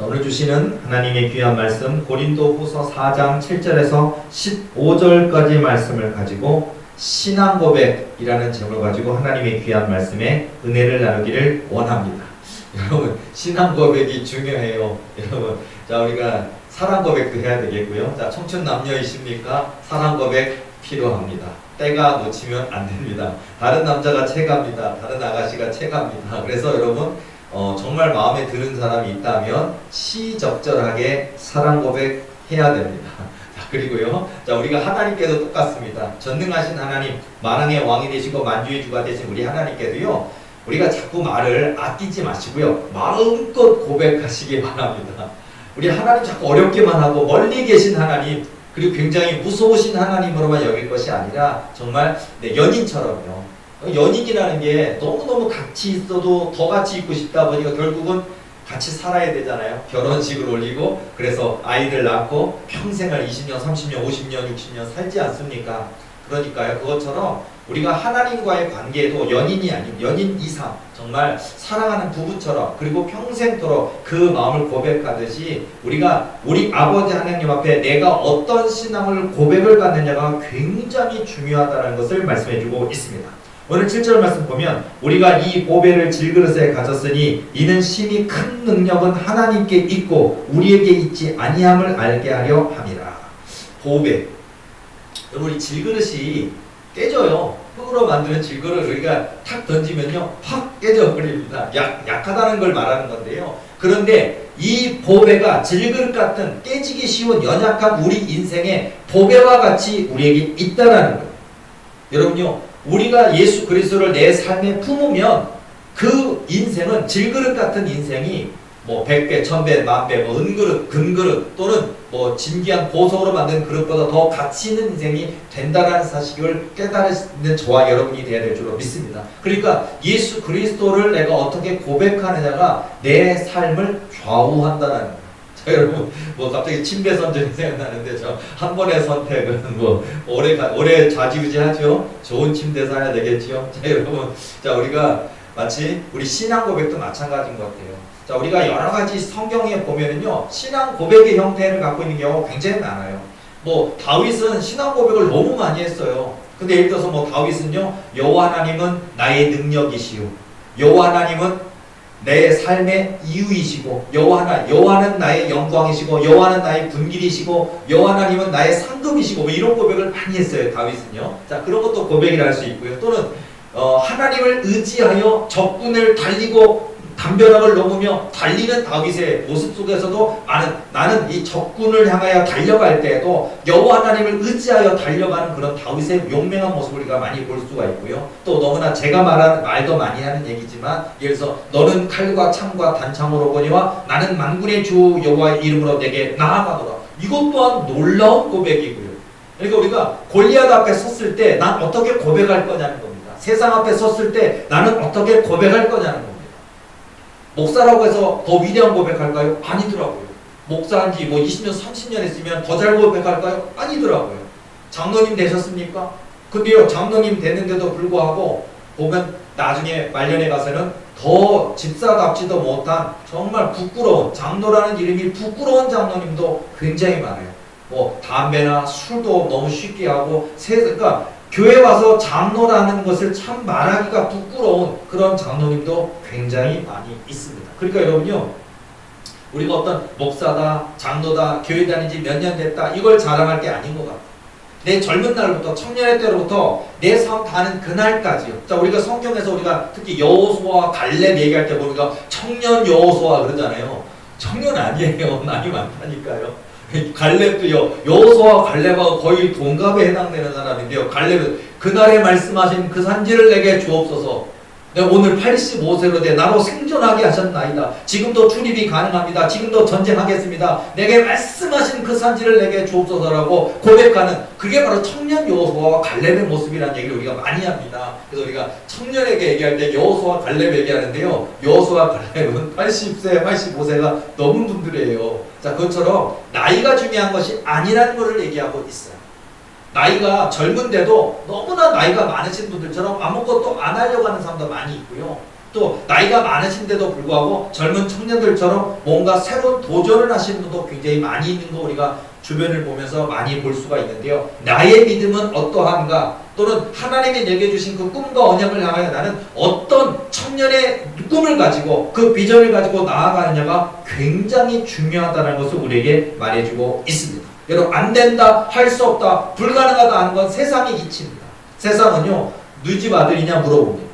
오늘 주시는 하나님의 귀한 말씀 고린도후서 4장 7절에서 15절까지 말씀을 가지고 신앙 고백이라는 제목을 가지고 하나님의 귀한 말씀에 은혜를 나누기를 원합니다. 여러분, 신앙 고백이 중요해요. 여러분, 자, 우리가 사랑 고백도 해야 되겠고요. 자, 청춘 남녀이십니까? 사랑 고백 필요합니다. 때가 놓치면 안 됩니다. 다른 남자가 채갑니다. 다른 아가씨가 채갑니다. 그래서 여러분, 정말 마음에 드는 사람이 있다면 시적절하게 사랑 고백 해야 됩니다. 자, 그리고요, 자, 우리가 하나님께도 똑같습니다. 전능하신 하나님, 만왕의 왕이 되시고 만주의 주가 되신 우리 하나님께도요, 우리가 자꾸 말을 아끼지 마시고요, 마음껏 고백하시기 바랍니다. 우리 하나님 자꾸 어렵게만 하고 멀리 계신 하나님, 그리고 굉장히 무서우신 하나님으로만 여길 것이 아니라 정말 연인처럼요. 연인이라는 게 너무너무 같이 있어도 더 같이 있고 싶다 보니까 결국은 같이 살아야 되잖아요. 결혼식을 올리고 그래서 아이를 낳고 평생을 20년, 30년, 50년, 60년 살지 않습니까? 그러니까요, 그것처럼 우리가 하나님과의 관계에도 연인이 아닌 연인 이상 정말 사랑하는 부부처럼 그리고 평생토록 그 마음을 고백하듯이 우리가 우리 아버지 하나님 앞에 내가 어떤 신앙을 고백을 갖느냐가 굉장히 중요하다는 것을 말씀해 주고 있습니다. 오늘 7절 말씀 보면 우리가 이 보배를 질그릇에 가졌으니 이는 심히 큰 능력은 하나님께 있고 우리에게 있지 아니함을 알게 하려 함이라. 보배, 우리 질그릇이 깨져요. 흙으로 만드는 질그릇을 우리가 탁 던지면요 팍 깨져버립니다. 약하다는 걸 말하는 건데요. 그런데 이 보배가 질그릇 같은 깨지기 쉬운 연약한 우리 인생에 보배와 같이 우리에게 있다라는 거예요. 여러분요, 우리가 예수 그리스도를 내 삶에 품으면 그 인생은 질그릇 같은 인생이 뭐 100배, 1000배, 만배, 뭐 은그릇, 금그릇 또는 뭐 진귀한 보석으로 만든 그릇보다 더 가치 있는 인생이 된다는 사실을 깨달는 저와 여러분이 되어야 될 줄로 믿습니다. 그러니까 예수 그리스도를 내가 어떻게 고백하느냐가 내 삶을 좌우한다는 거예요. 자, 여러분, 뭐 갑자기 침대 선전이 생각나는데 저 한 번의 선택은 뭐 오래 좌지우지하죠. 좋은 침대 사야 되겠죠. 자, 여러분, 자, 우리가 마치 우리 신앙 고백도 마찬가지인 것 같아요. 자, 우리가 여러 가지 성경에 보면은요, 신앙 고백의 형태를 갖고 있는 경우가 굉장히 많아요. 뭐 다윗은 신앙 고백을 너무 많이 했어요. 근데 예를 들어서 뭐 다윗은요, 여호와 하나님은 나의 능력이시오. 여호와 하나님은 내 삶의 이유이시고 여호와는 나의 영광이시고 여호와는 나의 분길이시고 여호와 하나님은 나의 상급이시고 뭐 이런 고백을 많이 했어요. 다윗은요. 자, 그런 것도 고백이라 할 수 있고요. 또는 하나님을 의지하여 적군을 달리고 담벼락을 넘으며 달리는 다윗의 모습 속에서도 나는 이 적군을 향하여 달려갈 때에도 여호와 하나님을 의지하여 달려가는 그런 다윗의 용맹한 모습을 우리가 많이 볼 수가 있고요. 또 너무나 제가 말도 많이 하는 얘기지만, 예를 들어서 너는 칼과 창과 단창으로 보니와 나는 만군의 주 여호와의 이름으로 내게 나아가노라. 이것 또한 놀라운 고백이고요. 그러니까 우리가 골리앗 앞에 섰을 때 난 어떻게 고백할 거냐는 겁니다. 세상 앞에 섰을 때 나는 어떻게 고백할 거냐는 겁니다. 목사라고 해서 더 위대한 고백할까요? 아니더라고요. 목사한 지 뭐 20년, 30년 했으면 더 잘 고백할까요? 아니더라고요. 장로님 되셨습니까? 근데요, 장로님 됐는데도 불구하고 보면 나중에 말년에 가서는 더 집사답지도 못한 정말 부끄러운, 장로라는 이름이 부끄러운 장로님도 굉장히 많아요. 뭐 담배나 술도 너무 쉽게 하고, 그러니까 교회 와서 장로라는 것을 참 말하기가 부끄러운 그런 장로님도 굉장히 많이 있습니다. 그러니까 여러분요, 우리가 어떤 목사다, 장로다, 교회 다닌 지 몇 년 됐다 이걸 자랑할 게 아닌 것 같아요. 내 젊은 날부터, 청년의 때로부터 내 삶 다는 그날까지요. 자, 우리가 성경에서 우리가 특히 여호수아와 갈렙 얘기할 때 보니까 청년 여호수아 그러잖아요. 청년 아니에요. 나이 많다니까요. 갈렙도요, 여호수아와 갈렙하고 거의 동갑에 해당되는 사람인데요. 갈렙은 그날에 말씀하신 그 산지를 내게 주옵소서. 내가 오늘 85세로 돼 나로 생존하게 하셨나이다. 지금도 출입이 가능합니다. 지금도 전쟁하겠습니다. 내게 말씀하신 그 산지를 내게 주옵소서라고 고백하는, 그게 바로 청년 여호수아와 갈렙의 모습이라는 얘기를 우리가 많이 합니다. 그래서 우리가 청년에게 얘기할 때 여호수아와 갈렙 얘기하는데요, 여호수아와 갈렙은 80세, 85세가 넘은 분들이에요. 자, 그것처럼 나이가 중요한 것이 아니라는 것을 얘기하고 있어요. 나이가 젊은데도 너무나 나이가 많으신 분들처럼 아무것도 안 하려고 하는 사람도 많이 있고요. 또 나이가 많으신데도 불구하고 젊은 청년들처럼 뭔가 새로운 도전을 하시는 분도 굉장히 많이 있는 거 우리가 주변을 보면서 많이 볼 수가 있는데요. 나의 믿음은 어떠한가, 또는 하나님이 내게 주신 그 꿈과 언약을 향하여 나는 어떤 청년의 꿈을 가지고 그 비전을 가지고 나아가느냐가 굉장히 중요하다는 것을 우리에게 말해주고 있습니다. 여러분, 안 된다, 할 수 없다, 불가능하다 하는 건 세상의 이치입니다. 세상은요, 너희 집 아들이냐 물어봅니다.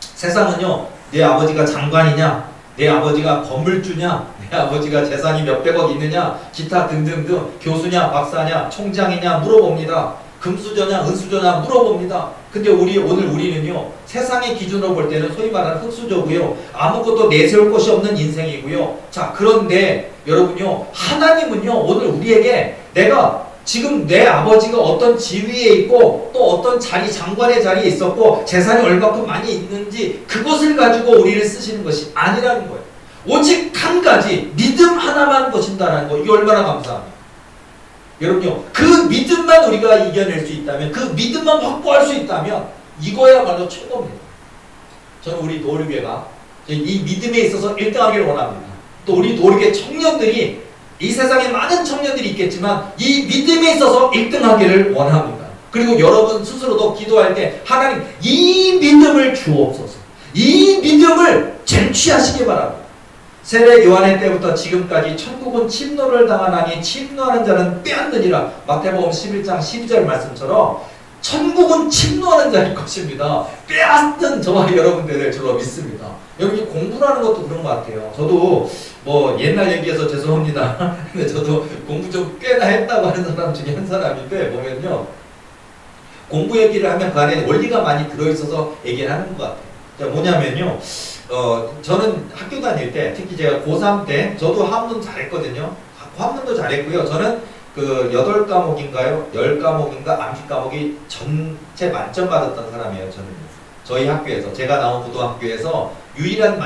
세상은요, 내 아버지가 장관이냐, 내 아버지가 건물주냐, 내 아버지가 재산이 몇백억 있느냐, 기타 등등등, 교수냐 박사냐 총장이냐 물어봅니다. 금수저냐 은수저냐 물어봅니다. 근데 오늘 우리는요, 세상의 기준으로 볼 때는 소위 말하는 흙수저고요, 아무것도 내세울 것이 없는 인생이고요. 자, 그런데 여러분요, 하나님은요, 오늘 우리에게 내가 지금 내 아버지가 어떤 지위에 있고 또 어떤 자리, 장관의 자리에 있었고 재산이 얼마큼 많이 있는지 그것을 가지고 우리를 쓰시는 것이 아니라는 거예요. 오직 한 가지 믿음 하나만 보신다는 거, 이게 얼마나 감사합니까? 여러분요, 그 믿음만 우리가 이겨낼 수 있다면, 그 믿음만 확보할 수 있다면 이거야말로 최고입니다. 저는 우리 도르교회가 이 믿음에 있어서 1등하기를 원합니다. 또 우리 도르교회 청년들이, 이 세상에 많은 청년들이 있겠지만 이 믿음에 있어서 1등하기를 원합니다. 그리고 여러분 스스로도 기도할 때 하나님, 이 믿음을 주옵소서, 이 믿음을 쟁취하시기 바랍니다. 세례 요한의 때부터 지금까지 천국은 침노를 당하나니 침노하는 자는 빼앗느니라, 마태복음 11장 12절 말씀처럼 천국은 침노하는 자일 것입니다. 빼앗는 저와 여러분들을 저로 믿습니다. 여러분이 공부라는 것도 그런 것 같아요. 저도 뭐 옛날 얘기해서 죄송합니다. 근데 저도 공부 좀 꽤나 했다고 하는 사람 중에 한 사람인데, 보면요, 공부 얘기를 하면 그 안에 원리가 많이 들어있어서 얘기를 하는 것 같아요. 자, 뭐냐면요, 저는 학교 다닐 때, 특히 제가 고3 때, 저도 한문 잘했거든요. 한문도 잘했고요. 저는 그 8과목인가요? 10과목인가 암기 과목이 전체 만점 받았던 사람이에요. 저는 저희 학교에서, 제가 나온 고등학교에서 유일한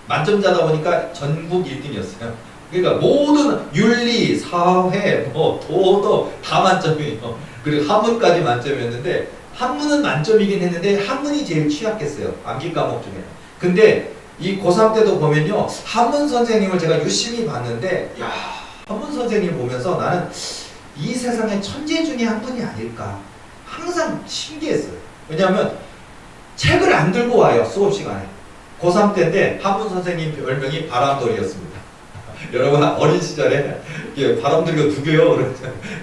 만점자다 보니까 전국 1등이었어요. 그러니까 모든 윤리, 사회, 도덕 다 만점이에요. 그리고 한문까지 만점이었는데, 한문은 만점이긴 했는데 한문이 제일 취약했어요. 암기 과목 중에. 근데 이 고3 때도 보면요, 한문 선생님을 제가 유심히 봤는데, 야, 한문 선생님 보면서 나는 이 세상의 천재 중에 한 분이 아닐까 항상 신기했어요. 왜냐하면 책을 안 들고 와요, 수업 시간에. 고3 때인데 한문 선생님 별명이 바람돌이였습니다. 여러분, 어린 시절에 바람돌이가 누구요?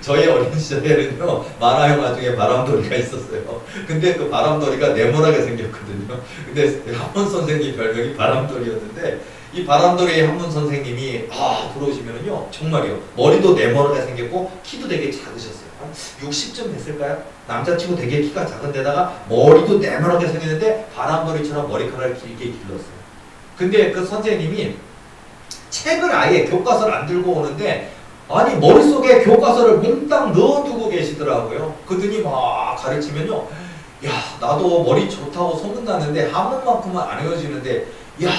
저희 어린 시절에는요, 만화 영화 중에 바람돌이가 있었어요. 근데 그 바람돌이가 네모나게 생겼거든요. 근데 한문 선생님 별명이 바람돌이였는데, 이 바람돌이 한문 선생님이 들어오시면은요, 정말이요, 머리도 네모나게 생겼고 키도 되게 작으셨어요. 한 60쯤 됐을까요? 남자치고 되게 키가 작은데다가 머리도 네모나게 생겼는데 바람돌이처럼 머리카락을 길게 길렀어요. 근데 그 선생님이 책을 아예 교과서를 안 들고 오는데, 아니 머릿속에 교과서를 몽땅 넣어두고 계시더라고요. 그들이 막 가르치면요, 야, 나도 머리 좋다고 소문나는데 한문만큼은 안 외워지는데, 야,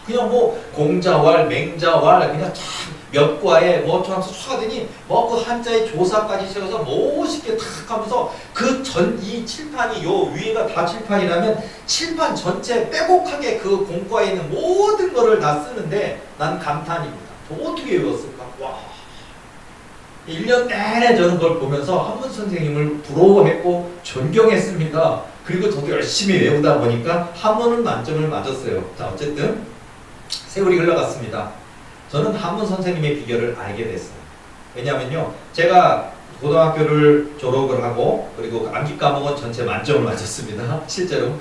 그냥 뭐 공자왈, 맹자왈 그냥 참 몇 과에 뭐 하면서 하더니 뭐 그 한자의 조사까지 시작해서 멋있게 탁 하면서 그 이 칠판이, 요 위에가 다 칠판이라면 칠판 전체 빼곡하게 그 공과에 있는 모든 거를 다 쓰는데, 난 감탄입니다. 저 어떻게 외웠을까? 와. 1년 내내 저는 그걸 보면서 한문 선생님을 부러워했고 존경했습니다. 그리고 저도 열심히 외우다 보니까 한문은 만점을 맞았어요. 자, 어쨌든 세월이 흘러갔습니다. 저는 한문 선생님의 비결을 알게 됐어요. 왜냐면요, 제가 고등학교를 졸업을 하고 그리고 암기 과목은 전체 만점을 맞았습니다. 실제로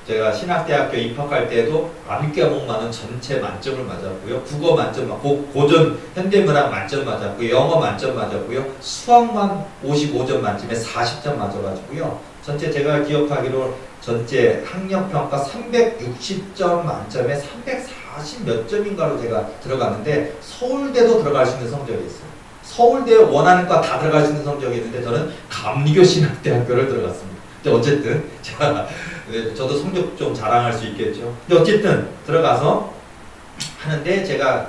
제가 신학대학교 입학할 때도 암기 과목만은 전체 만점을 맞았고요. 국어 만점, 고전 현대문학 만점 맞았고요. 영어 만점 맞았고요. 수학만 55점 만점에 40점 맞아가지고요. 전체 제가 기억하기로 전체 학력평가 360점 만점에 340 몇 점인가로 제가 들어갔는데, 서울대도 들어갈 수 있는 성적이 있어요. 서울대에 원하는 과 다 들어갈 수 있는 성적이 있는데 저는 감리교신학대학교를 들어갔습니다. 근데 어쨌든 제가 저도 성적 좀 자랑할 수 있겠죠. 근데 어쨌든 들어가서 하는데, 제가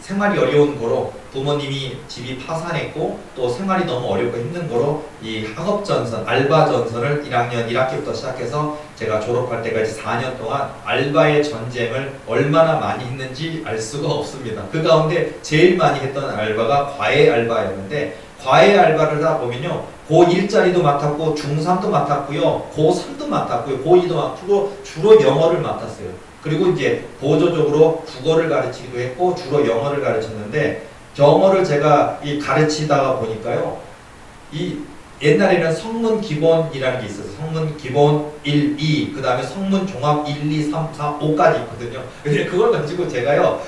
생활이 어려운 거로 부모님이 집이 파산했고 또 생활이 너무 어렵고 힘든 거로 이 학업 전선, 알바 전선을 1학년 1학기부터 시작해서 제가 졸업할 때까지 4년 동안 알바의 전쟁을 얼마나 많이 했는지 알 수가 없습니다. 그 가운데 제일 많이 했던 알바가 과외 알바였는데, 과외 알바를 하다 보면요, 고1짜리도 맡았고 중3도 맡았고요, 고3도 맡았고요, 고2도 맡고 주로 영어를 맡았어요. 그리고 이제 보조적으로 국어를 가르치기도 했고 주로 영어를 가르쳤는데, 영어를 제가 가르치다가 보니까요, 이 옛날에는 성문 기본이라는 게 있어서 성문 기본 1, 2, 그 다음에 성문 종합 1, 2, 3, 4, 5까지 있거든요. 근데 그걸 가지고 제가요,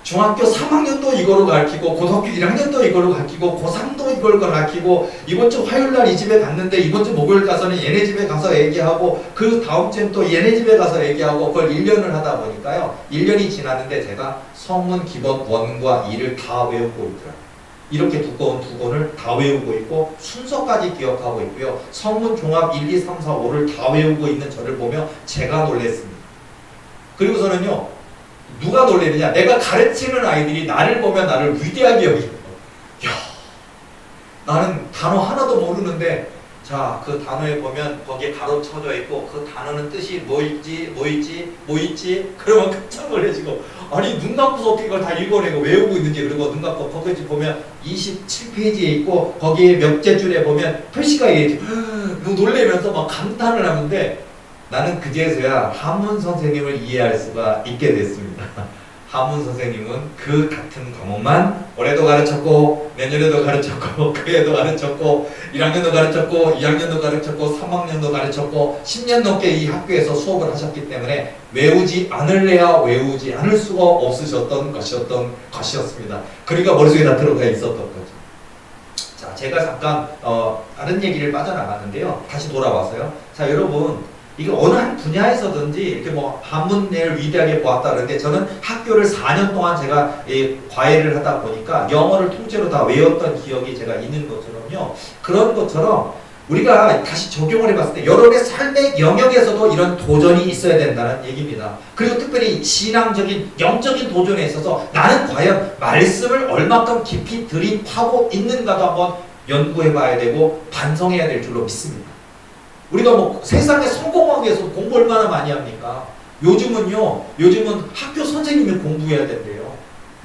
중학교 3학년도 이거로 가르치고 고등학교 1학년도 이걸로 가르치고 고3도 이걸 가르치고, 이번 주 화요일날 이 집에 갔는데 이번 주 목요일 가서는 얘네 집에 가서 얘기하고 그 다음 주엔 또 얘네 집에 가서 얘기하고, 그걸 1년을 하다 보니까요, 1년이 지났는데 제가 성문 기본 1과 2를 다 외우고 있더라고요. 이렇게 두꺼운 두 권을 다 외우고 있고 순서까지 기억하고 있고요, 성문 종합 1, 2, 3, 4, 5를 다 외우고 있는 저를 보며 제가 놀랬습니다. 그리고서는요, 누가 놀래느냐, 내가 가르치는 아이들이 나를 보면 나를 위대하게 여기고, 야, 나는 단어 하나도 모르는데, 자, 그 단어에 보면 거기에 가로 쳐져 있고 그 단어는 뜻이 뭐 있지 그러면 깜짝 놀라지고, 아니 눈 감고서 어떻게 이걸 다 읽어내고 외우고 있는지. 그리고 눈 감고 거기 보면 27페이지에 있고 거기에 몇째 줄에 보면 표시가 있지. 놀래면서 막 감탄을 하는데, 나는 그제서야 한문 선생님을 이해할 수가 있게 됐습니다. 한문 선생님은 그 같은 과목만 올해도 가르쳤고 내년에도 가르쳤고 그해도 가르쳤고 1학년도 가르쳤고 2학년도 가르쳤고 3학년도 가르쳤고 10년 넘게 이 학교에서 수업을 하셨기 때문에 외우지 않을래야 외우지 않을 수가 없으셨던 것이었습니다. 그러니까 머릿속에 다 들어가 있었던 거죠. 자, 제가 잠깐 다른 얘기를 빠져나갔는데요, 다시 돌아와서요. 자, 여러분, 이게 어느 한 분야에서든지 이렇게 뭐 한문을 위대하게 보았다 그러는데, 저는 학교를 4년 동안 제가 과외를 하다 보니까 영어를 통째로 다 외웠던 기억이 제가 있는 것처럼요, 그런 것처럼 우리가 다시 적용을 해봤을 때 여러분의 삶의 영역에서도 이런 도전이 있어야 된다는 얘기입니다. 그리고 특별히 신앙적인 영적인 도전에 있어서 나는 과연 말씀을 얼마큼 깊이 들이파고 있는가도 한번 연구해 봐야 되고 반성해야 될 줄로 믿습니다. 우리가 뭐 세상에 성공하기 위해서 공부 얼마나 많이 합니까? 요즘은 학교 선생님이 공부해야 된대요.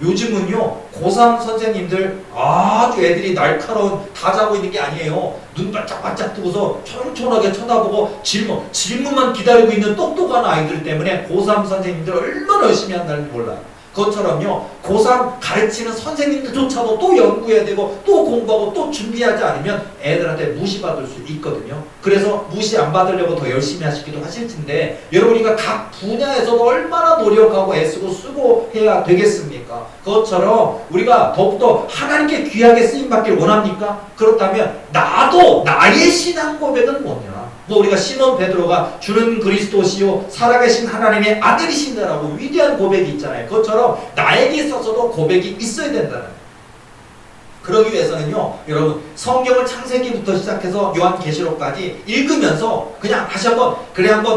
요즘은요, 고3 선생님들 아주 애들이 날카로운, 다 자고 있는 게 아니에요. 눈 반짝반짝 뜨고서 천천하게 쳐다보고 질문만 기다리고 있는 똑똑한 아이들 때문에 고3 선생님들 얼마나 열심히 한다는지 몰라요. 그것처럼요, 고3 가르치는 선생님들조차도 또 연구해야 되고 또 공부하고 또 준비하지 않으면 애들한테 무시받을 수 있거든요. 그래서 무시 안 받으려고 더 열심히 하시기도 하실 텐데, 여러분이가 각 분야에서도 얼마나 노력하고 애쓰고 수고해야 되겠습니까? 그것처럼 우리가 더욱더 하나님께 귀하게 쓰임받길 원합니까? 그렇다면 나의 신앙 고백은 뭐냐? 뭐 우리가 시몬 베드로가 주는 그리스도시요 살아계신 하나님의 아들이신다라고 위대한 고백이 있잖아요. 그것처럼 나에게 있어서도 고백이 있어야 된다는 거예요. 그러기 위해서는요, 여러분, 성경을 창세기부터 시작해서 요한계시록까지 읽으면서 그냥 다시 한번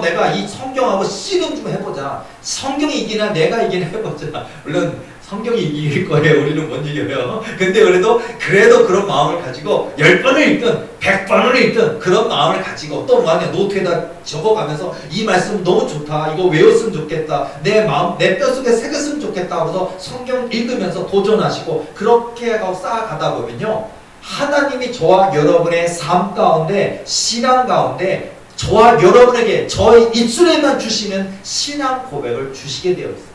내가 이 성경하고 씨름 좀 해보자. 성경이 이기나 내가 이기나 해보자. 물론 성경이 이길 거예요. 우리는 못 이겨요. 근데 그래도 그런 마음을 가지고 10번을 읽든 100번을 읽든 그런 마음을 가지고, 또 뭐하냐, 노트에다 적어가면서 이 말씀 너무 좋다, 이거 외웠으면 좋겠다, 내 뼛속에 새겼으면 좋겠다 하고서 성경 읽으면서 도전하시고, 그렇게 하고 쌓아가다 보면요, 하나님이 저와 여러분의 삶 가운데, 신앙 가운데 저와 여러분에게 저의 입술에만 주시는 신앙 고백을 주시게 되어 있어요.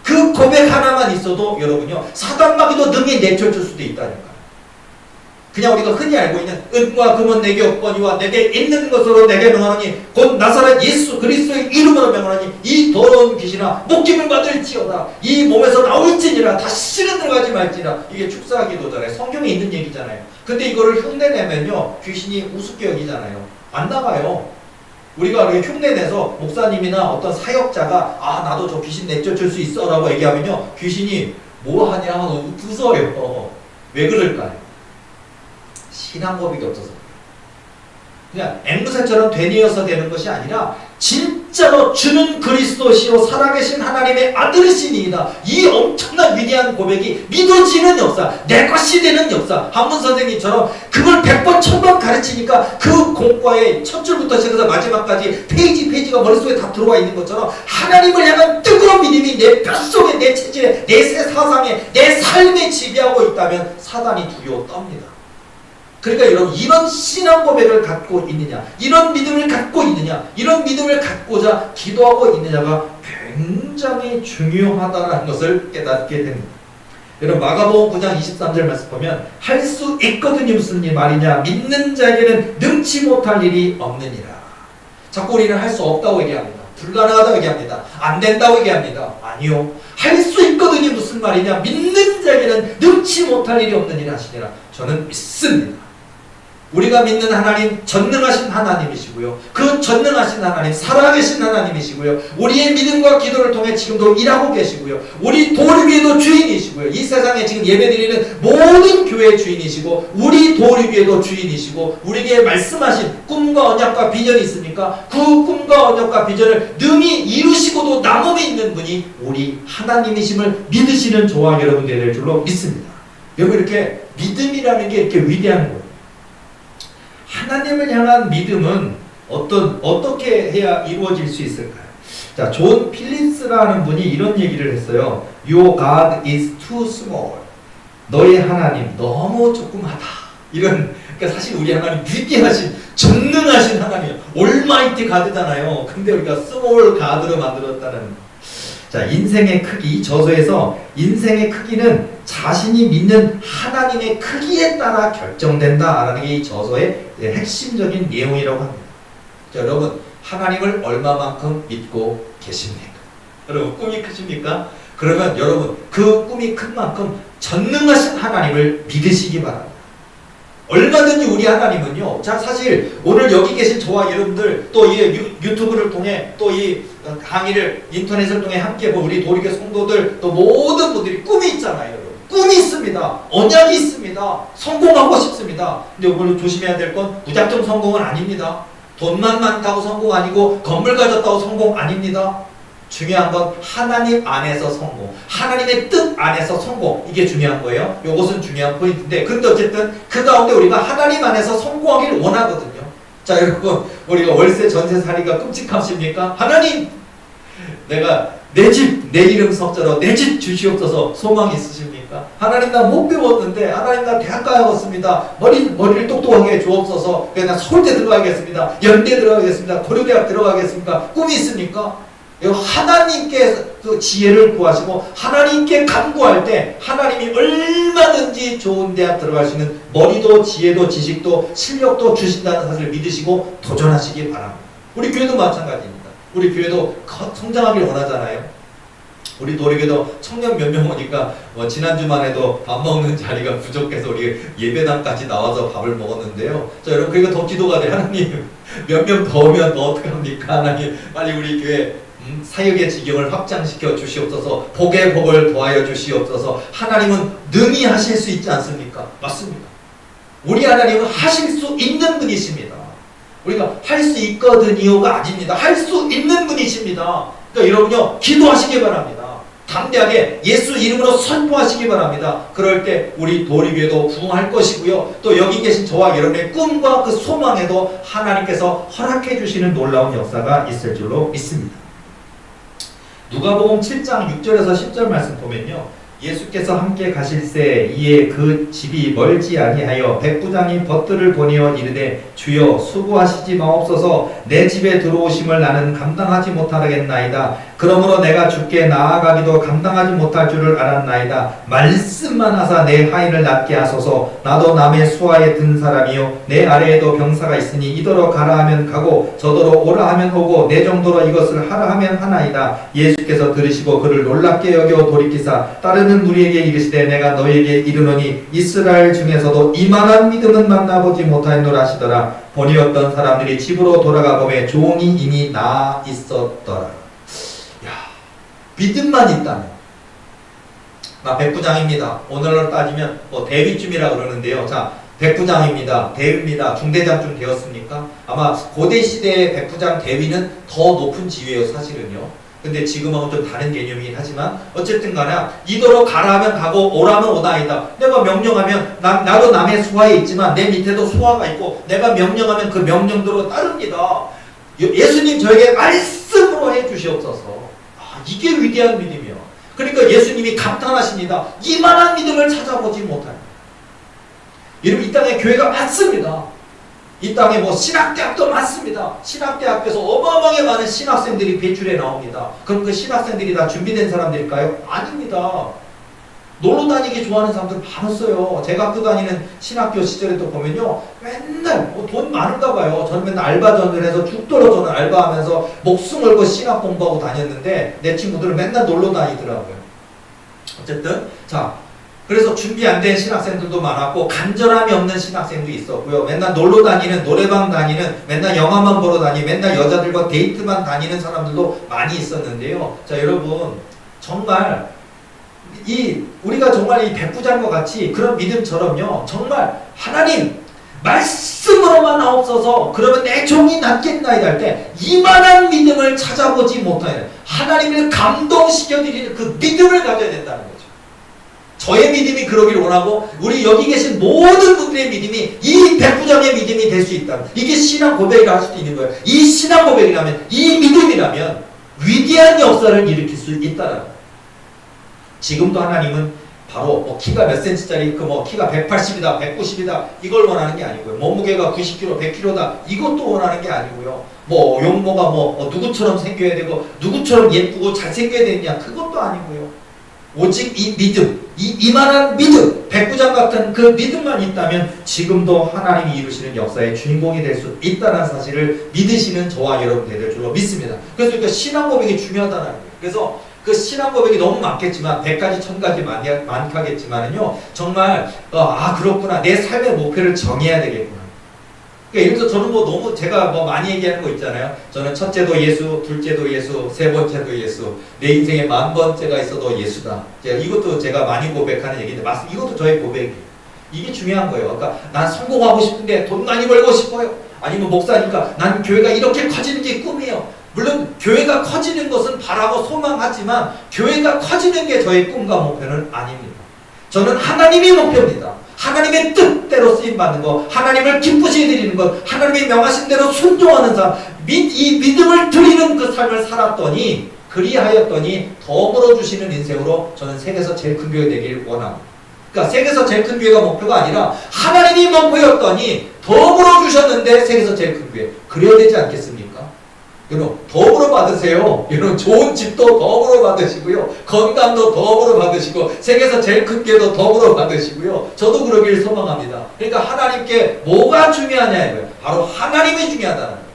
그 고백 하나만 있어도 여러분요, 사단마귀도 능히 내쫓을 수도 있다니까요. 그냥 우리가 흔히 알고 있는 은과 금은 내게 없거니와 내게 있는 것으로 내게 명하노니 곧 나사렛 예수 그리스도의 이름으로 명하노니 이 더러운 귀신아 목짐을 받을지어다, 이 몸에서 나올지니라, 다시는 들어가지 말지라. 이게 축사기도잖아요. 성경에 있는 얘기잖아요. 근데 이거를 흉내내면요, 귀신이 우습게 여기잖아요. 안 나가요. 우리가 이렇게 흉내내서 목사님이나 어떤 사역자가 나도 저 귀신 내쫓을 수 있어 라고 얘기하면요, 귀신이 뭐 하냐 하고 웃어요. 왜 그럴까요? 신앙 고백이 없어서. 그냥 앵무새처럼 되뇌어서 되는 것이 아니라 진짜 진짜로 주는 그리스도시요 살아계신 하나님의 아들이시니이다. 이 엄청난 위대한 고백이 믿어지는 역사, 내 것이 되는 역사. 한문 선생님처럼 그걸 100번 1000번 가르치니까 그 공과의 첫 줄부터 시작해서 마지막까지 페이지가 머릿속에 다 들어와 있는 것처럼 하나님을 향한 뜨거운 믿음이 내 뼛속에, 내 체질에, 내 사상에, 내 삶에 지배하고 있다면 사단이 두려워 떱니다. 그러니까 여러분, 이런 신앙 고백을 갖고 있느냐, 이런 믿음을 갖고 있느냐, 이런 믿음을 갖고자 기도하고 있느냐가 굉장히 중요하다는 것을 깨닫게 됩니다. 여러분, 마가복음 9장 23절 말씀 보면 할 수 있거든요. 무슨 말이냐, 믿는 자에게는 능치 못할 일이 없느니라. 자꾸 우리는 할 수 없다고 얘기합니다. 불가능하다고 얘기합니다. 안 된다고 얘기합니다. 아니요, 할 수 있거든요. 무슨 말이냐, 믿는 자에게는 능치 못할 일이 없느니라 하시니라. 저는 믿습니다. 우리가 믿는 하나님 전능하신 하나님이시고요, 그 전능하신 하나님 살아계신 하나님이시고요, 우리의 믿음과 기도를 통해 지금도 일하고 계시고요, 우리 도리교회도 주인이시고요, 이 세상에 지금 예배드리는 모든 교회의 주인이시고 우리 도리교회도 주인이시고 우리에게 말씀하신 꿈과 언약과 비전이 있습니까? 그 꿈과 언약과 비전을 능히 이루시고도 남음이 있는 분이 우리 하나님이심을 믿으시는 저와 여러분 되될 줄로 믿습니다. 여러분, 이렇게 믿음이라는 게 이렇게 위대한 거예요. 하나님을 향한 믿음은 어떻게 해야 이루어질 수 있을까요? 자, 존 필립스라는 분이 이런 얘기를 했어요. Your God is too small. 너의 하나님 너무 조그마다. 그러니까 사실 우리 하나님 위대하신, 전능하신 하나님, 올마이티 가드잖아요. 근데 우리가 스몰 가드로 만들었다는. 자, 인생의 크기, 저서에서 인생의 크기는 자신이 믿는 하나님의 크기에 따라 결정된다라는 게 이 저서의 핵심적인 내용이라고 합니다. 자, 여러분, 하나님을 얼마만큼 믿고 계십니까? 여러분, 꿈이 크십니까? 그러면 여러분, 그 꿈이 큰 만큼 전능하신 하나님을 믿으시기 바랍니다. 얼마든지 우리 하나님은요, 자, 사실 오늘 여기 계신 저와 여러분들, 또 이 유튜브를 통해, 또 이 강의를 인터넷을 통해 함께 본 우리 도리교 성도들, 또 모든 분들이 꿈이 있잖아요. 여러분, 꿈이 있습니다. 언약이 있습니다. 성공하고 싶습니다. 근데 오늘 조심해야 될 건 무작정 성공은 아닙니다. 돈만 많다고 성공 아니고, 건물 가졌다고 성공 아닙니다. 중요한 건 하나님 안에서 성공, 하나님의 뜻 안에서 성공, 이게 중요한 거예요. 이것은 중요한 포인트인데, 근데 어쨌든 그 가운데 우리가 하나님 안에서 성공하기를 원하거든요. 자, 여러분, 우리가 월세 전세살이가 끔찍하십니까? 하나님, 내가 내 집, 내 이름 석자로 내 집 주시옵소서 소망 있으십니까? 하나님, 나 못 배웠는데, 하나님, 나 대학 가야겠습니다. 머리를 똑똑하게 주옵소서. 그냥 나 서울대 들어가겠습니다. 연대 들어가겠습니다. 고려대학 들어가겠습니다. 꿈이 있습니까? 하나님께 그 지혜를 구하시고 하나님께 간구할 때 하나님이 얼마든지 좋은 대학 들어갈 수 있는 머리도 지혜도 지식도 실력도 주신다는 사실을 믿으시고 도전하시기 바랍니다. 우리 교회도 마찬가지입니다. 우리 교회도 성장하길 원하잖아요. 우리 도리교도 청년 몇 명 오니까 지난주만 해도 밥 먹는 자리가 부족해서 우리 예배당까지 나와서 밥을 먹었는데요. 자, 여러분, 그러니까 더 기도가 돼. 하나님, 몇 명 더 오면 또 어떡합니까? 하나님, 빨리 우리 교회 사역의 지경을 확장시켜 주시옵소서. 복의 복을 더하여 주시옵소서. 하나님은 능히 하실 수 있지 않습니까? 맞습니다. 우리 하나님은 하실 수 있는 분이십니다. 우리가 할 수 있거든요가 아닙니다. 할 수 있는 분이십니다. 그러니까 여러분요, 기도하시기 바랍니다. 담대하게 예수 이름으로 선포하시기 바랍니다. 그럴 때 우리 도리교회도 부흥할 것이고요, 또 여기 계신 저와 여러분의 꿈과 그 소망에도 하나님께서 허락해 주시는 놀라운 역사가 있을 줄로 믿습니다. 누가복음 7장 6절에서 10절 말씀 보면요, 예수께서 함께 가실새 이에 그 집이 멀지 아니하여 백부장이 벗들을 보내어 이르되 주여 수고하시지 마옵소서. 내 집에 들어오심을 나는 감당하지 못하겠나이다. 그러므로 내가 주께 나아가기도 감당하지 못할 줄을 알았나이다. 말씀만 하사 내 하인을 낫게 하소서. 나도 남의 수하에 든 사람이요 내 아래에도 병사가 있으니 이더러 가라 하면 가고 저더러 오라 하면 오고 내 정도로 이것을 하라 하면 하나이다. 예수께서 들으시고 그를 놀랍게 여겨 돌이키사 따르는 무리에게 이르시되 내가 너희에게 이르노니 이스라엘 중에서도 이만한 믿음은 만나보지 못하였노라 하시더라. 보니 어떤 사람들이 집으로 돌아가 보매 종이 이미 나아 있었더라. 믿음만 있다면, 나 백부장입니다. 오늘로 따지면 대위쯤이라 그러는데요. 자, 백부장입니다. 대위입니다. 중대장쯤 되었습니까? 아마 고대 시대의 백부장 대위는 더 높은 지위예요, 사실은요. 근데 지금하고 좀 다른 개념이긴 하지만 어쨌든 간에 이도로 가라 하면 가고 오라면 오나이다. 내가 명령하면 나도 남의 수하에 있지만 내 밑에도 수하가 있고 내가 명령하면 그 명령대로 따릅니다. 예수님 저에게 말씀으로 해주시옵소서. 이게 위대한 믿음이요. 그러니까 예수님이 감탄하십니다. 이만한 믿음을 찾아보지 못합니다. 여러분, 이 땅에 교회가 많습니다. 이 땅에 뭐 신학대학도 많습니다. 신학대학에서 어마어마하게 많은 신학생들이 배출해 나옵니다. 그럼 그 신학생들이 다 준비된 사람들일까요? 아닙니다. 놀러 다니기 좋아하는 사람들 많았어요. 제가 학교 다니는 신학교 시절에도 보면요, 맨날 돈 많은가 봐요. 저는 맨날 알바전을 해서 죽도록 저는 알바하면서 목숨 걸고 신학 공부하고 다녔는데 내 친구들은 맨날 놀러 다니더라고요. 어쨌든 자, 그래서 준비 안 된 신학생들도 많았고 간절함이 없는 신학생도 있었고요. 맨날 놀러 다니는, 노래방 다니는, 맨날 영화만 보러 다니는, 맨날 여자들과 데이트만 다니는 사람들도 많이 있었는데요. 자, 여러분, 정말 우리가 정말 이 백부장과 같이 그런 믿음처럼요, 정말 하나님 말씀으로만 하옵소서, 그러면 내 종이 낫겠나이다 할 때 이만한 믿음을 찾아보지 못하는, 하나님을 감동시켜드리는 그 믿음을 가져야 된다는 거죠. 저의 믿음이 그러길 원하고 우리 여기 계신 모든 분들의 믿음이 이 백부장의 믿음이 될 수 있다. 이게 신앙 고백이라 할 수도 있는 거예요. 이 신앙 고백이라면, 이 믿음이라면 위대한 역사를 일으킬 수 있다는 거예요. 지금도 하나님은 바로 키가 몇 센치짜리, 키가 180이다, 190이다 이걸 원하는 게 아니고요. 몸무게가 90kg, 100kg다 이것도 원하는 게 아니고요. 용모가 누구처럼 생겨야 되고 누구처럼 예쁘고 잘생겨야 되느냐 그것도 아니고요. 오직 이 믿음, 이만한 믿음, 백부장 같은 그 믿음만 있다면 지금도 하나님이 이루시는 역사의 주인공이 될 수 있다는 사실을 믿으시는 저와 여러분 될 줄로 믿습니다. 그래서 그 신앙 고백이 중요하다는 거예요. 그래서 그 신앙 고백이 너무 많겠지만 100가지 1000가지 많겠지만은요, 정말 그렇구나, 내 삶의 목표를 정해야 되겠구나. 그러니까 예를 들어 저는 너무 제가 많이 얘기하는 거 있잖아요. 저는 첫째도 예수, 둘째도 예수, 세 번째도 예수, 내 인생에 10,000번째가 있어도 예수다. 이것도 제가 많이 고백하는 얘기인데 이것도 저의 고백이에요. 이게 중요한 거예요. 그러니까 난 성공하고 싶은데 돈 많이 벌고 싶어요. 아니면 목사니까 난 교회가 이렇게 커지는 게 꿈이에요. 물론 교회가 커지는 것은 바라고 소망하지만 교회가 커지는 게 저의 꿈과 목표는 아닙니다. 저는 하나님이 목표입니다. 하나님의 뜻대로 쓰임받는 것, 하나님을 기쁘시게 드리는 것, 하나님의 명하신 대로 순종하는 삶, 이 믿음을 드리는 그 삶을 살았더니, 그리하였더니 더불어 주시는 인생으로 저는 세계에서 제일 큰 교회 되길 원합니다. 그러니까 세계에서 제일 큰 교회가 목표가 아니라 하나님이 목표였더니 더불어 주셨는데 세계에서 제일 큰 교회, 그래야 되지 않겠습니까? 여러분, 더불어 받으세요. 여러분, 좋은 집도 더불어 받으시고요, 건강도 더불어 받으시고, 세계에서 제일 큰 교회도 더불어 받으시고요. 저도 그러길 소망합니다. 그러니까 하나님께 뭐가 중요하냐 이거예요. 바로 하나님이 중요하다는 거예요.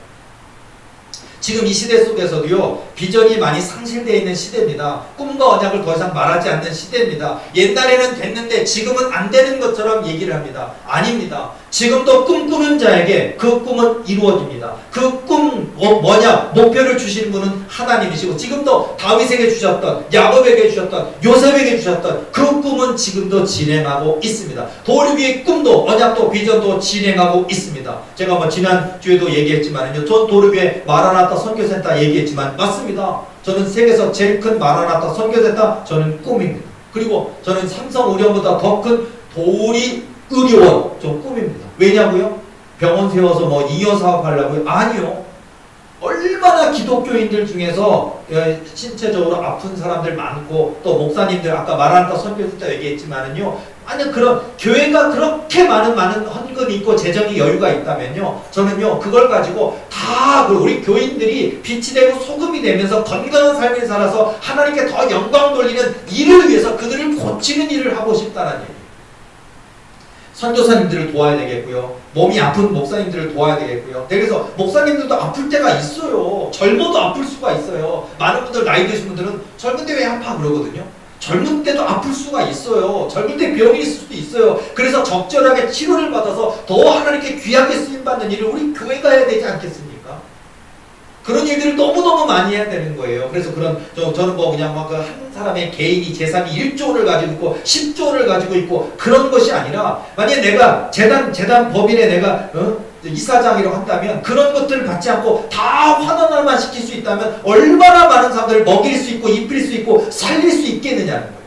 지금 이 시대 속에서도요, 비전이 많이 상실되어 있는 시대입니다. 꿈과 언약을 더 이상 말하지 않는 시대입니다. 옛날에는 됐는데 지금은 안 되는 것처럼 얘기를 합니다. 아닙니다. 지금도 꿈꾸는 자에게 그 꿈은 이루어집니다. 그 꿈 뭐냐? 목표를 주시는 분은 하나님이시고, 지금도 다윗에게 주셨던, 야곱에게 주셨던, 요셉에게 주셨던 그 꿈은 지금도 진행하고 있습니다. 도르비의 꿈도 언약도 비전도 진행하고 있습니다. 제가 지난주에도 얘기했지만요, 전 도르비의 마라나타 선교센터 얘기했지만 맞습니다. 저는 세계에서 제일 큰 마라나타 선교센터, 저는 꿈입니다. 그리고 저는 삼성의료원보다 더 큰 도리 의료원, 좀 꿈입니다. 왜냐고요? 병원 세워서 잉여 사업하려고요? 아니요. 얼마나 기독교인들 중에서 신체적으로 아픈 사람들 많고, 또 목사님들 아까 마라나타 선교센터 얘기했지만은요, 만약 그런 교회가 그렇게 많은 헌금이 있고 재정이 여유가 있다면요, 저는요 그걸 가지고 다 우리 교인들이 빛이 되고 소금이 되면서 건강한 삶을 살아서 하나님께 더 영광 돌리는 일을 위해서 그들을 고치는 일을 하고 싶다는 얘기예요. 선교사님들을 도와야 되겠고요, 몸이 아픈 목사님들을 도와야 되겠고요. 그래서 목사님들도 아플 때가 있어요. 젊어도 아플 수가 있어요. 많은 분들, 나이 드신 분들은 젊은데 왜 아파 그러거든요. 젊은 때도 아플 수가 있어요. 젊은 때 병이 있을 수도 있어요. 그래서 적절하게 치료를 받아서 더 하나님께 귀하게 쓰임받는 일을 우리 교회가 해야 되지 않겠습니까? 그런 일들을 너무너무 많이 해야 되는 거예요. 그래서 저는 뭐 그냥 막 한 사람의 개인이 재산이 1조 원을 가지고 있고 10조 원을 가지고 있고 그런 것이 아니라, 만약에 내가 재단 법인에 내가 이사장이라고 한다면 그런 것들을 받지 않고 다 환원만 시킬 수 있다면 얼마나 많은 사람들을 먹일 수 있고 입힐 수 있고 살릴 수 있겠느냐는 거예요.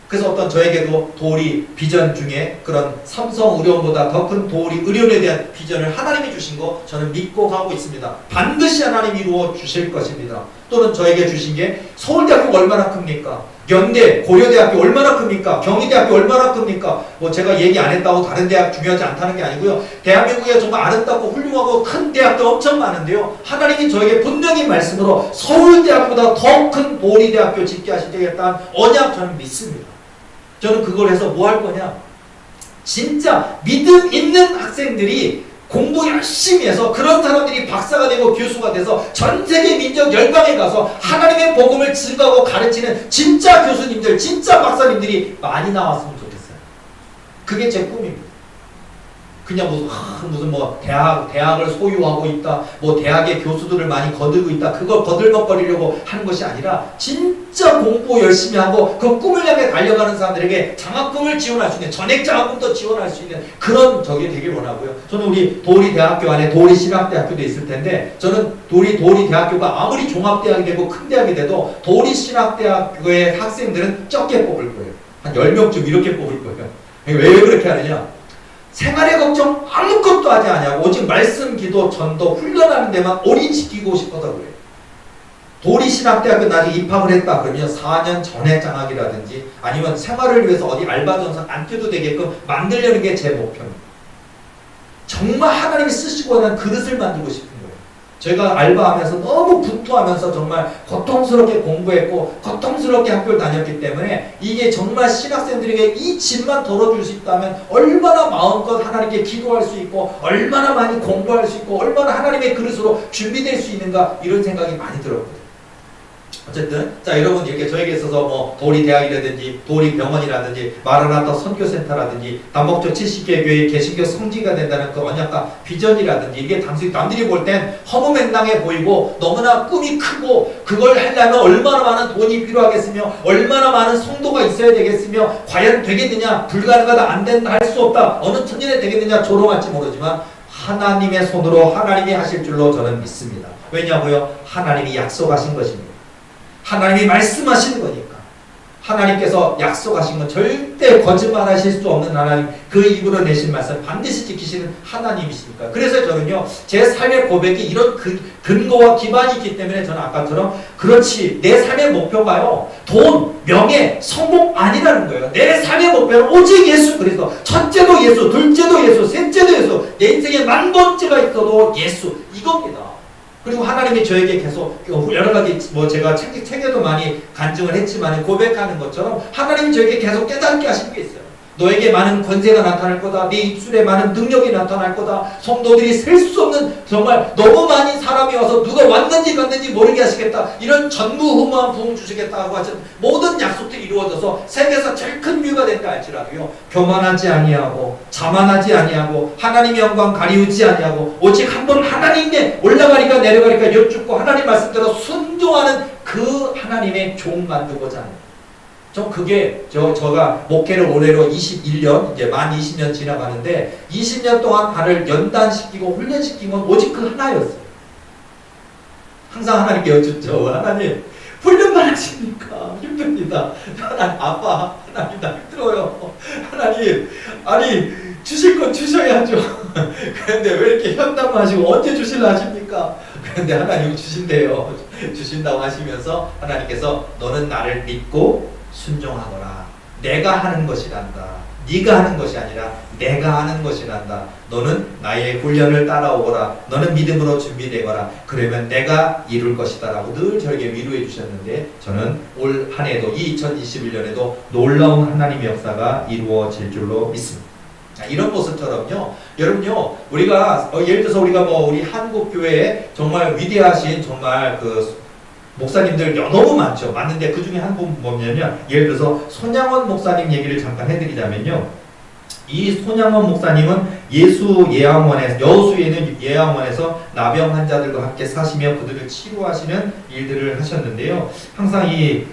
그래서 저에게도 도리 비전 중에 그런 삼성 의료원보다 더 큰 도리 의료원에 대한 비전을 하나님이 주신 거 저는 믿고 가고 있습니다. 반드시 하나님이 이루어 주실 것입니다. 또는 저에게 주신 게 서울대학교가 얼마나 큽니까? 연대, 고려대학교 얼마나 큽니까? 경희대학교 얼마나 큽니까? 뭐 제가 얘기 안 했다고 다른 대학 중요하지 않다는 게 아니고요. 대한민국에 정말 아름답고 훌륭하고 큰 대학도 엄청 많은데요. 하나님이 저에게 분명히 말씀으로 서울대학보다 더 큰 도리대학교 짓게 하시겠다는 언약 저는 믿습니다. 저는 그걸 해서 뭐 할 거냐? 진짜 믿음 있는 학생들이 공부 열심히 해서 그런 사람들이 박사가 되고 교수가 돼서 전 세계 민족 열방에 가서 하나님의 복음을 증거하고 가르치는 진짜 교수님들, 진짜 박사님들이 많이 나왔으면 좋겠어요. 그게 제 꿈입니다. 그냥 무슨 뭐 대학을 소유하고 있다, 뭐 대학의 교수들을 많이 거들고 있다, 그걸 거들먹거리려고 하는 것이 아니라 진짜 공부 열심히 하고 그 꿈을 향해 달려가는 사람들에게 장학금을 지원할 수 있는, 전액 장학금도 지원할 수 있는 그런 적이 되길 원하고요. 저는 우리 도리대학교 안에 도리신학대학교도 있을 텐데, 저는 도리대학교가 아무리 종합대학이 되고 큰 대학이 돼도 도리신학대학교의 학생들은 적게 뽑을 거예요. 한 10명쯤 이렇게 뽑을 거예요. 왜 그렇게 하느냐? 생활의 걱정 아무것도 하지 않냐고 오직 말씀, 기도, 전도, 훈련하는 데만 올인시키고 싶어서 그래요. 도리신학대학교 나중에 입학을 했다 그러면 4년 전에 장학이라든지 아니면 생활을 위해서 어디 알바 전선 안 뛰어도 되게끔 만들려는 게 제 목표입니다. 정말 하나님이 쓰시고 하는 그릇을 만들고 싶은 거예요. 저희가 알바하면서 너무 분투하면서 정말 고통스럽게 공부했고 고통스럽게 학교를 다녔기 때문에 이게 정말 신학생들에게 이 짐만 덜어줄 수 있다면 얼마나 마음껏 하나님께 기도할 수 있고 얼마나 많이 공부할 수 있고 얼마나 하나님의 그릇으로 준비될 수 있는가, 이런 생각이 많이 들었거든요. 어쨌든 자, 여러분 이렇게 저에게 있어서 뭐 도리대학이라든지 도리병원이라든지 마라나타 선교센터라든지 남북조 70개 교회 개신교 성지가 된다는 그 언약과 비전이라든지, 이게 남들이 볼 땐 허무맹랑해 보이고 너무나 꿈이 크고 그걸 하려면 얼마나 많은 돈이 필요하겠으며 얼마나 많은 성도가 있어야 되겠으며 과연 되겠느냐, 불가능하다, 안 된다, 할 수 없다, 어느 천년에 되겠느냐 조롱할지 모르지만 하나님의 손으로 하나님이 하실 줄로 저는 믿습니다. 왜냐고요? 하나님이 약속하신 것입니다. 하나님이 말씀하신 거니까. 하나님께서 약속하신 건 절대 거짓말하실 수 없는 하나님, 그 입으로 내신 말씀 반드시 지키시는 하나님이시니까. 그래서 저는요, 제 삶의 고백이 이런 근거와 기반이 있기 때문에 저는 아까처럼 그렇지, 내 삶의 목표가요 돈, 명예, 성공 아니라는 거예요. 내 삶의 목표는 오직 예수 그리스도. 첫째도 예수, 둘째도 예수, 셋째도 예수, 내 인생에 10,000번째가 있어도 예수, 이겁니다. 그리고 하나님이 저에게 계속 여러 가지 뭐 제가 책에도 많이 간증을 했지만 고백하는 것처럼 하나님이 저에게 계속 깨닫게 하신 게 있어요. 너에게 많은 권세가 나타날 거다. 네 입술에 많은 능력이 나타날 거다. 성도들이 셀 수 없는 정말 너무 많은 사람이 와서 누가 왔는지 갔는지 모르게 하시겠다. 이런 전무후무한 부흥 주시겠다고 하신 모든 약속들이 이루어져서 세계에서 제일 큰 뮤가 된다 할지라도요, 교만하지 아니하고 자만하지 아니하고 하나님의 영광 가리우지 아니하고 오직 한 번 하나님께 올라가리까 내려가리까 여쭙고 하나님 말씀대로 순종하는 그 하나님의 종 만들고자 합니다. 그게 제가 목회를 올해로 21년, 이제 만 20년 지나가는데 20년 동안 나를 연단시키고 훈련시킨 건 오직 그 하나였어요. 항상 하나님께 여쭙죠. 하나님, 훈련만 하십니까? 힘듭니다. 하나님, 아빠, 하나님 나 힘들어요. 하나님, 아니 주실 건 주셔야죠. 그런데 왜 이렇게 현담하시고 언제 주실라 하십니까? 그런데 하나님 주신대요. 주신다고 하시면서 하나님께서 너는 나를 믿고 순종하거라. 내가 하는 것이란다. 네가 하는 것이 아니라 내가 하는 것이란다. 너는 나의 훈련을 따라오거라. 너는 믿음으로 준비되거라. 그러면 내가 이룰 것이다 라고 늘 저에게 위로해 주셨는데, 저는 올 한 해도 2021년에도 놀라운 하나님의 역사가 이루어질 줄로 믿습니다. 이런 모습처럼요, 여러분요, 우리가 예를 들어서 우리가 우리 한국 교회에 정말 위대하신 정말 그 목사님들 너무 많죠. 많은데 그 중에 한 분 보면요, 예를 들어서 손양원 목사님 얘기를 잠깐 해드리자면요, 이 손양원 목사님은 예수 예양원에서 여수에 있는 예양원에서 나병 환자들과 함께 사시며 그들을 치료하시는 일들을 하셨는데요. 항상 이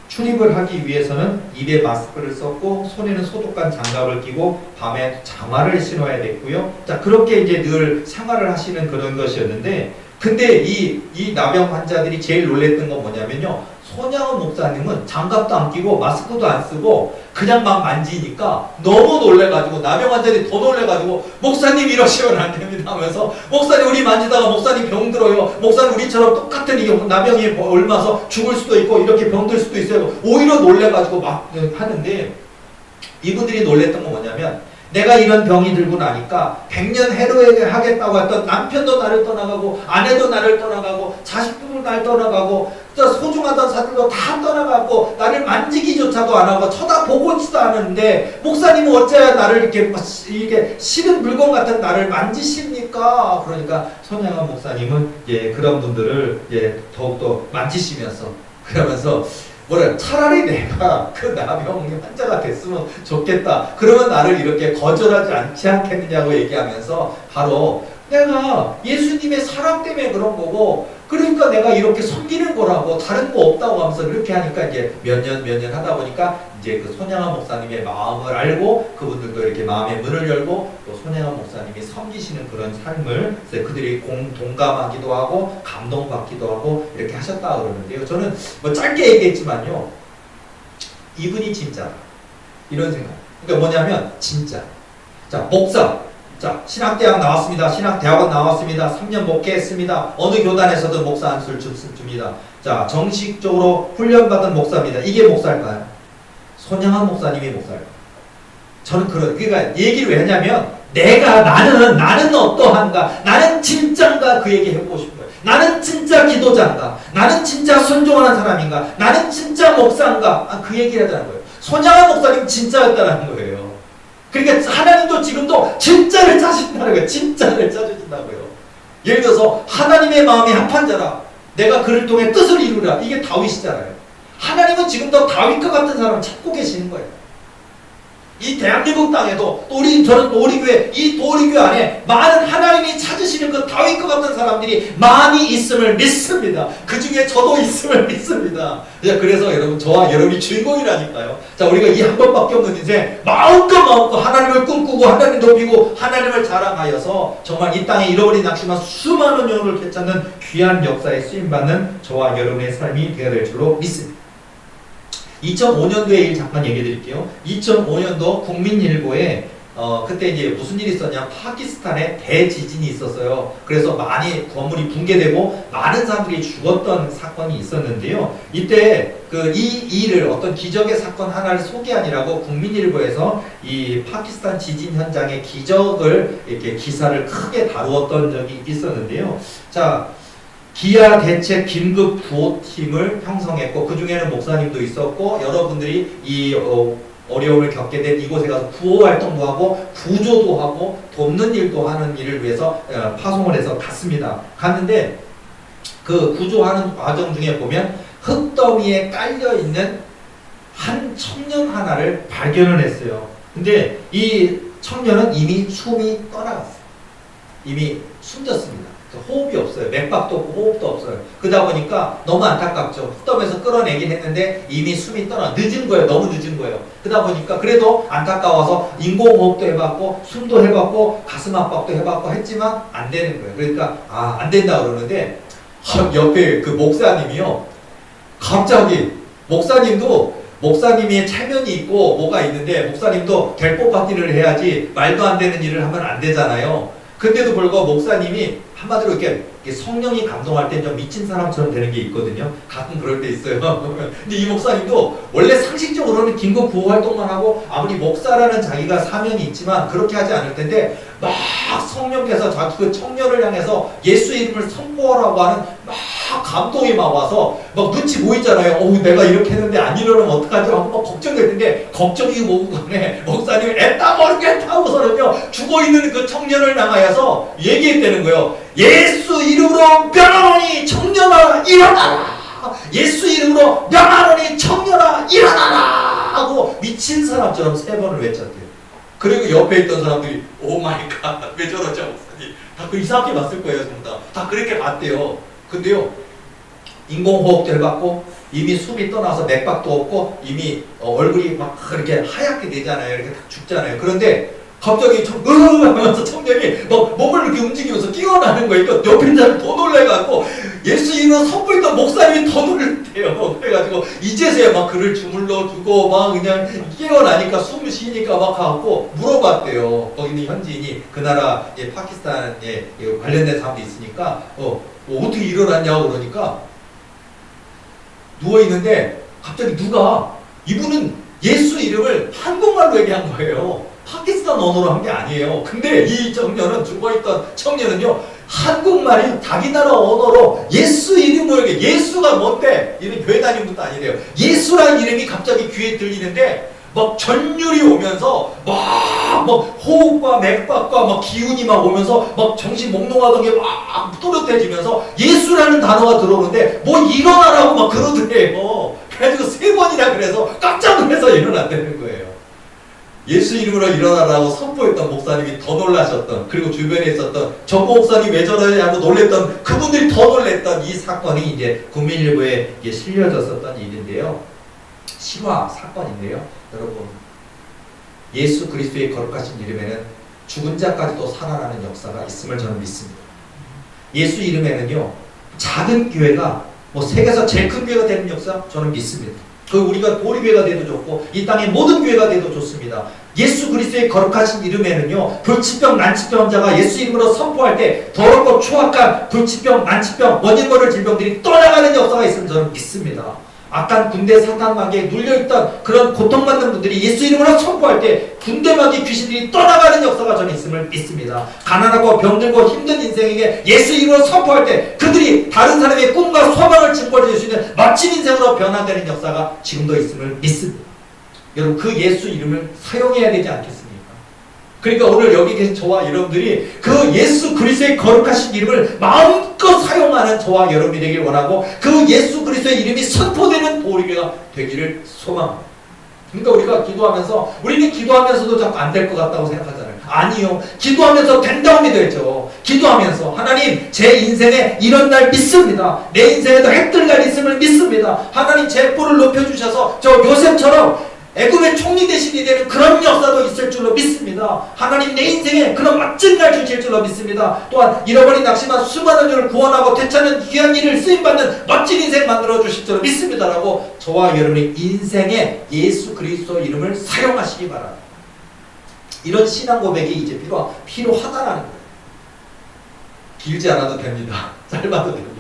출입을 하기 위해서는 입에 마스크를 썼고 손에는 소독관 장갑을 끼고 밤에 장화를 신어야 됐고요. 자, 그렇게 이제 늘 생활을 하시는 그런 것이었는데, 근데 이 나병 환자들이 제일 놀랬던 건 뭐냐면요. 손양원 목사님은 장갑도 안 끼고 마스크도 안 쓰고 그냥 막 만지니까 너무 놀래가지고 나병 환자들이 더 놀래가지고 목사님 이러시면 안 됩니다 하면서, 목사님 우리 만지다가 목사님 병 들어요. 목사님 우리처럼 똑같은 이 나병이 옮아서 죽을 수도 있고 이렇게 병들 수도 있어요. 오히려 놀래가지고 막 하는데, 이분들이 놀랬던 건 뭐냐면, 내가 이런 병이 들고 나니까 100년 해로에 하겠다고 했던 남편도 나를 떠나가고 아내도 나를 떠나가고 자식들도 나를 떠나가고 소중하던 사람들도 다 떠나가고 나를 만지기조차도 안 하고 쳐다보고지도 않았는데 목사님은 어째야 나를 이게 싫은 물건 같은 나를 만지십니까? 그러니까 손양원 목사님은 그런 분들을 더욱더 만지시면서 그러면서 차라리 내가 그 나병 환자가 됐으면 좋겠다. 그러면 나를 이렇게 거절하지 않지 않겠느냐고 얘기하면서, 바로 내가 예수님의 사랑 때문에 그런 거고, 그러니까 내가 이렇게 섬기는 거라고, 다른 거 없다고 하면서 이렇게 하니까 이제 몇 년 하다 보니까 이제 그 손양원 목사님의 마음을 알고 그분들도 이렇게 마음의 문을 열고 또 손양원 목사님이 섬기시는 그런 삶을 그들이 동감하기도 하고 감동받기도 하고 이렇게 하셨다 그러는데요. 저는 뭐 짧게 얘기했지만요, 이분이 진짜 이런 생각. 그러니까 뭐냐면 진짜. 자, 목사. 자, 신학대학 나왔습니다. 신학대학원 나왔습니다. 3년 목회했습니다. 어느 교단에서든 목사 안수를 줍니다. 자, 정식적으로 훈련받은 목사입니다. 이게 목사일까요? 손양원 목사님이 목사일까요? 저는 그러니까 얘기를 왜 하냐면, 나는 어떠한가? 나는 진짜인가? 그 얘기 해보고 싶은 거예요. 나는 진짜 기도자인가? 나는 진짜 순종하는 사람인가? 나는 진짜 목사인가? 그 얘기를 하자는 거예요. 손양원 목사님 진짜였다는 거예요. 그러니까 하나님도 지금도 진짜를 짜신다는 거예요. 진짜를 짜주신다고요. 예를 들어서 하나님의 마음이 합한 자라 내가 그를 통해 뜻을 이루라. 이게 다윗이잖아요. 하나님은 지금도 다윗과 같은 사람을 찾고 계시는 거예요. 이 대한민국 땅에도 저는 도리교회, 이 도리교회 안에 많은 하나님이 찾으시는 그 다윗과 같은 사람들이 많이 있음을 믿습니다. 그 중에 저도 있음을 믿습니다. 그래서 여러분, 저와 여러분이 주인공이라니까요. 자, 우리가 이 한 번밖에 없는 인생 마음껏 하나님을 꿈꾸고 하나님을 높이고 하나님을 자랑하여서 정말 이 땅에 잃어버린 낙심한 수많은 영혼을 되찾는 귀한 역사에 쓰임받는 저와 여러분의 삶이 되어야 될 줄로 믿습니다. 2005년도의 일 잠깐 얘기해 드릴게요. 2005년도 국민일보에 그때 이제 무슨 일이 있었냐, 파키스탄에 대지진이 있었어요. 그래서 많이 건물이 붕괴되고 많은 사람들이 죽었던 사건이 있었는데요. 이때 이 일을 어떤 기적의 사건 하나를 소개하니라고 국민일보에서 이 파키스탄 지진 현장의 기적을 이렇게 기사를 크게 다루었던 적이 있었는데요. 자, 기아 대책 긴급 구호팀을 형성했고, 그 중에는 목사님도 있었고 여러분들이 이 어려움을 겪게 된 이곳에 가서 구호 활동도 하고 구조도 하고 돕는 일도 하는 일을 위해서 파송을 해서 갔습니다. 갔는데 그 구조하는 과정 중에 보면 흙더미에 깔려있는 한 청년 하나를 발견을 했어요. 근데 이 청년은 이미 숨이 떠나갔어요. 이미 숨졌습니다. 호흡이 없어요. 맥박도 없고 호흡도 없어요. 그러다 보니까 너무 안타깝죠. 흙덤에서 끌어내긴 했는데 이미 숨이 늦은 거예요. 너무 늦은 거예요. 그러다 보니까 그래도 안타까워서 인공호흡도 해봤고 숨도 해봤고 가슴 압박도 해봤고 했지만 안 되는 거예요. 그러니까 안 된다 그러는데 옆에 그 목사님이요, 갑자기 목사님이 체면이 있고 뭐가 있는데, 목사님도 될법 파티를 해야지 말도 안 되는 일을 하면 안 되잖아요. 근데도 불구하고 목사님이 한마디로 이렇게 성령이 감동할 때 좀 미친 사람처럼 되는 게 있거든요. 가끔 그럴 때 있어요. 근데 이 목사님도 원래 상식적으로는 긴급 구호 활동만 하고 아무리 목사라는 자기가 사명이 있지만 그렇게 하지 않을 텐데, 막 성령께서 자기 그 청년을 향해서 예수 이름을 선포하라고 하는 막 감동이 막 와서 막 눈치 보이잖아요. 내가 이렇게 했는데 안 일어나면 어떡하지 하고 막 걱정될 텐데, 걱정이 뭐고 간에 목사님이 애따 모르겠다 하고서는요 죽어있는 그 청년을 향하여서 얘기했다는 거예요. 예수 이름으로 명하노니 청년아 일어나라. 예수 이름으로 명하노니 청년아 일어나라 하고 미친 사람처럼 3번을 외쳤대요. 그리고 옆에 있던 사람들이 오 마이 갓, 왜 저러죠 목사님? 다 그 이상하게 봤을 거예요. 전부 다 그렇게 봤대요. 근데요, 인공호흡제를 받고 이미 숨이 떠나서 맥박도 없고 이미 얼굴이 막 그렇게 하얗게 되잖아요. 이렇게 딱 죽잖아요. 그런데 갑자기 하면서 청년이 막 몸을 이렇게 움직이면서 깨어나는 거예요. 그러니까 옆에 있는 사람이 더 놀래갖고 예수 이름으로 선포했던 목사님이 더 놀랬대요. 그래가지고 이제서야 막 그를 주물러 주고 막 그냥 깨어나니까 숨을 쉬니까 막 가고 물어봤대요. 거기는 현지인이 그 나라 파키스탄에 관련된 사람도 있으니까 어떻게 일어났냐고 그러니까 누워있는데 갑자기 누가 이분은 예수 이름을 한국말로 얘기한 거예요. 파키스탄 언어로 한 게 아니에요. 근데 이 청년은, 죽어있던 청년은요, 한국말이 자기 나라 언어로 예수 이름으로 얘기해. 예수가 뭔데? 이런 교회 다니는 것도 아니래요. 예수라는 이름이 갑자기 귀에 들리는데 막 전율이 오면서 막 호흡과 맥박과 막 기운이 막 오면서 막 정신 몽롱하던 게 막 또렷해지면서 예수라는 단어가 들어오는데 뭐 일어나라고 막 그러더래요. 그래가지고 3번이나 그래서 깜짝 놀라서 일어났다는 거예요. 예수 이름으로 일어나라고 선포했던 목사님이 더 놀라셨던, 그리고 주변에 있었던 저 목사님 왜 저러냐고 놀랬던 그분들이 더 놀랬던 이 사건이 이제 국민일보에 실려졌었던 일인데요. 실화 사건인데요. 여러분, 예수 그리스도의 거룩하신 이름에는 죽은 자까지도 살아나는 역사가 있음을 저는 믿습니다. 예수 이름에는요, 작은 교회가 세계에서 제일 큰 교회가 되는 역사 저는 믿습니다. 그 우리가 보리교회가 돼도 좋고 이 땅의 모든 교회가 돼도 좋습니다. 예수 그리스도의 거룩하신 이름에는요, 불치병, 난치병 환자가 예수 이름으로 선포할 때 더럽고 추악한 불치병, 난치병, 원인 모를 질병들이 떠나가는 역사가 있으면 저는 믿습니다. 악한 군대 사탄 마귀에 눌려있던 그런 고통받는 분들이 예수 이름으로 선포할 때 군대 마귀 귀신들이 떠나가는 역사가 저는 있음을 믿습니다. 가난하고 병들고 힘든 인생에게 예수 이름으로 선포할 때 그들이 다른 사람의 꿈과 소망을 증거해줄 수 있는 멋진 인생으로 변화되는 역사가 지금도 있음을 믿습니다. 여러분, 그 예수 이름을 사용해야 되지 않겠습니까? 그러니까 오늘 여기 계신 저와 여러분들이 그 예수 그리스도의 거룩하신 이름을 마음껏 사용하는 저와 여러분이 되길 원하고 그 예수 그리스도의 이름이 선포되는 보리교회가 되기를 소망합니다. 그러니까 우리가 기도하면서, 우리는 기도하면서도 자꾸 안 될 것 같다고 생각하잖아요. 아니요. 기도하면서 된다고 믿어야죠. 기도하면서 하나님, 제 인생에 이런 날 믿습니다. 내 인생에도 해뜰 날 있음을 믿습니다. 하나님, 제 뿔을 높여주셔서 저 요셉처럼 애굽의 총리 대신이 되는 그런 역사도 있을 줄로 믿습니다. 하나님, 내 인생에 그런 멋진 날 주실 줄로 믿습니다. 또한 잃어버린 낙심한 수많은 이를 구원하고 되찾는 귀한 일을 쓰임받는 멋진 인생 만들어 주실 줄로 믿습니다라고 저와 여러분의 인생에 예수 그리스도 이름을 사용하시기 바랍니다. 이런 신앙 고백이 이제 필요하다라는 거예요. 길지 않아도 됩니다. 짧아도 됩니다.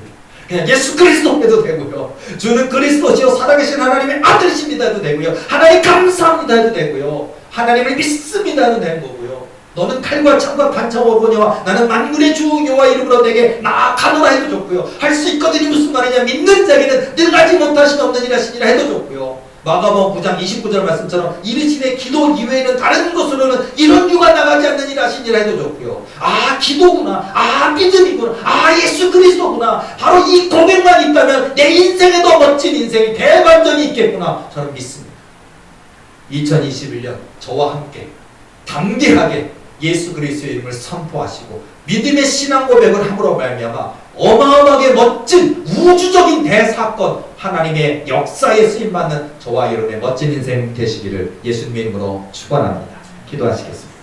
그냥 예수 그리스도 해도 되고요. 주는 그리스도시요 살아계신 하나님의 아들이십니다 해도 되고요. 하나님 감사합니다 해도 되고요. 하나님을 믿습니다 해도 되는 거고요. 너는 칼과 창과 반창으로 보내와 나는 만군의 주 여호와 이름으로 내게 나아가노라 해도 좋고요. 할 수 있거든이 무슨 말이냐, 믿는 자에게는 능하지 못하신 없는 일 하시니라 해도 좋고요. 마가복음 9장 29절 말씀처럼 이르시되 기도 이외에는 다른 것으로는 이런 유가 나가지 않는 일 하시니라 해도 좋고요. 아, 기도구나, 아, 믿음이구나, 아, 예수 그리스도구나, 바로 이 고백만 있다면 내 인생에도 멋진 인생이 대반전이 있겠구나 저는 믿습니다. 2021년 저와 함께 담대하게 예수 그리스도의 이름을 선포하시고 믿음의 신앙 고백을 함으로 말미암아 어마어마하게 멋진 우주적인 대사건, 하나님의 역사에 쓰임받는 저와 여러분의 멋진 인생 되시기를 예수님의 이름으로 축원합니다. 기도하시겠습니다.